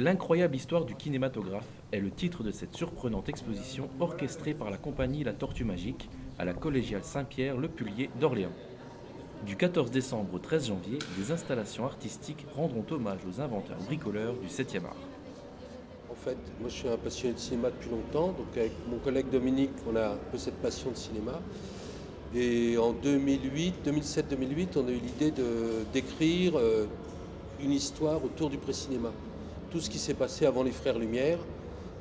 L'incroyable histoire du kinématographe est le titre de cette surprenante exposition orchestrée par la compagnie La Tortue Magique à la collégiale Saint-Pierre-le-Pullier d'Orléans. Du 14 décembre au 13 janvier, des installations artistiques rendront hommage aux inventeurs bricoleurs du 7e art. En fait, moi je suis un passionné de cinéma depuis longtemps, donc avec mon collègue Dominique, on a un peu cette passion de cinéma. Et en 2007-2008, on a eu l'idée d'écrire une histoire autour du pré-cinéma. Tout ce qui s'est passé avant les Frères Lumière,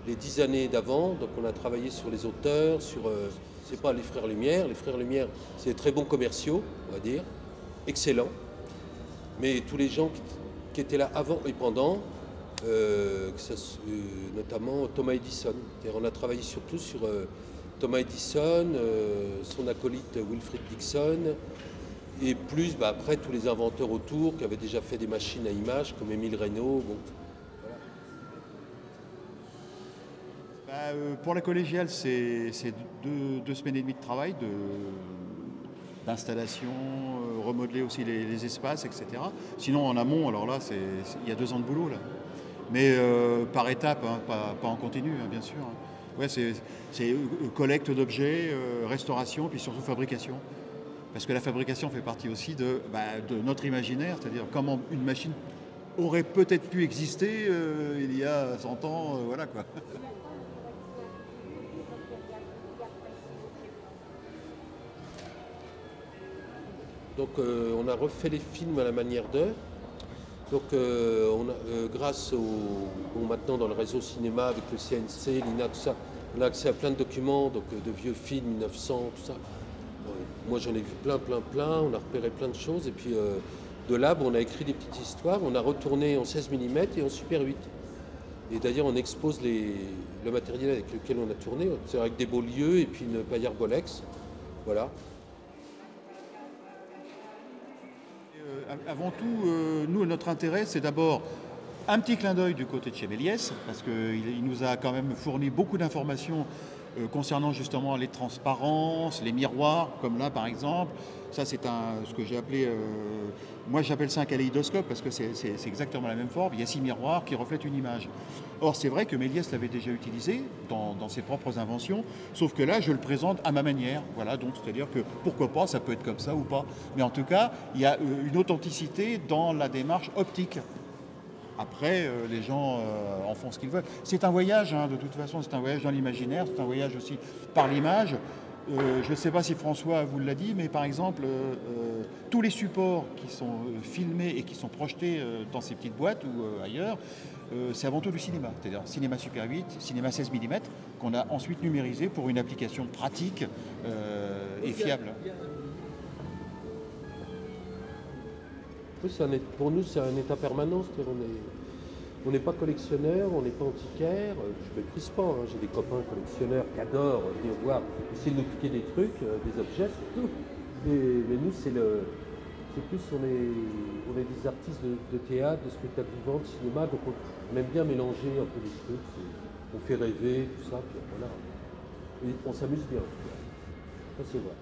les 10 années d'avant, donc on a travaillé sur les auteurs, c'est pas les Frères Lumière, c'est des très bons commerciaux, on va dire, excellents, mais tous les gens qui étaient là avant et pendant, notamment Thomas Edison. On a travaillé surtout sur Thomas Edison, son acolyte Wilfrid Dixon, et plus après tous les inventeurs autour qui avaient déjà fait des machines à images comme Émile Reynaud. Bon, voilà. Pour la collégiale, c'est deux semaines et demie de travail, d'installation, remodeler aussi les espaces, etc. Sinon en amont, alors là, il y a 2 ans de boulot là. Mais par étapes, hein, pas en continu, hein, bien sûr. Ouais, c'est collecte d'objets, restauration, puis surtout fabrication. Parce que la fabrication fait partie aussi de notre imaginaire, c'est-à-dire comment une machine aurait peut-être pu exister il y a 100 ans, voilà quoi. Donc on a refait les films à la manière d'eux. Donc grâce maintenant dans le réseau cinéma avec le CNC, l'INA, tout ça, on a accès à plein de documents, donc de vieux films 1900, tout ça. Moi j'en ai vu plein, on a repéré plein de choses et puis de là on a écrit des petites histoires, on a retourné en 16 mm et en Super 8. Et d'ailleurs on expose le matériel avec lequel on a tourné, c'est avec des beaux lieux et puis une paillard Bolex, voilà. Avant tout, nous, notre intérêt, c'est d'abord un petit clin d'œil du côté de chez Méliès, parce qu'il nous a quand même fourni beaucoup d'informations concernant justement les transparences, les miroirs, comme là par exemple. Ça, c'est ce que j'ai appelé, moi j'appelle ça un kaléidoscope, parce que c'est exactement la même forme. Il y a 6 miroirs qui reflètent une image. Or, c'est vrai que Méliès l'avait déjà utilisé dans ses propres inventions, sauf que là, je le présente à ma manière. Voilà, donc c'est-à-dire que pourquoi pas, ça peut être comme ça ou pas. Mais en tout cas, il y a une authenticité dans la démarche optique. Après, les gens en font ce qu'ils veulent. C'est un voyage, hein, de toute façon, c'est un voyage dans l'imaginaire, c'est un voyage aussi par l'image. Je ne sais pas si François vous l'a dit, mais par exemple, tous les supports qui sont filmés et qui sont projetés dans ces petites boîtes ou ailleurs, c'est avant tout du cinéma, c'est-à-dire cinéma Super 8, cinéma 16 mm, qu'on a ensuite numérisé pour une application pratique et fiable. Oui, pour nous, c'est un état permanent. On n'est pas collectionneur, on n'est pas antiquaire. Je ne méprise pas, hein. J'ai des copains collectionneurs qui adorent venir voir, essayer de nous piquer des trucs, des objets, surtout. Mais nous, c'est plus, on est des artistes de théâtre, de spectacle vivant, de cinéma, donc on aime bien mélanger un peu les trucs. On fait rêver, tout ça, puis voilà. Et on s'amuse bien. Ça, c'est vrai.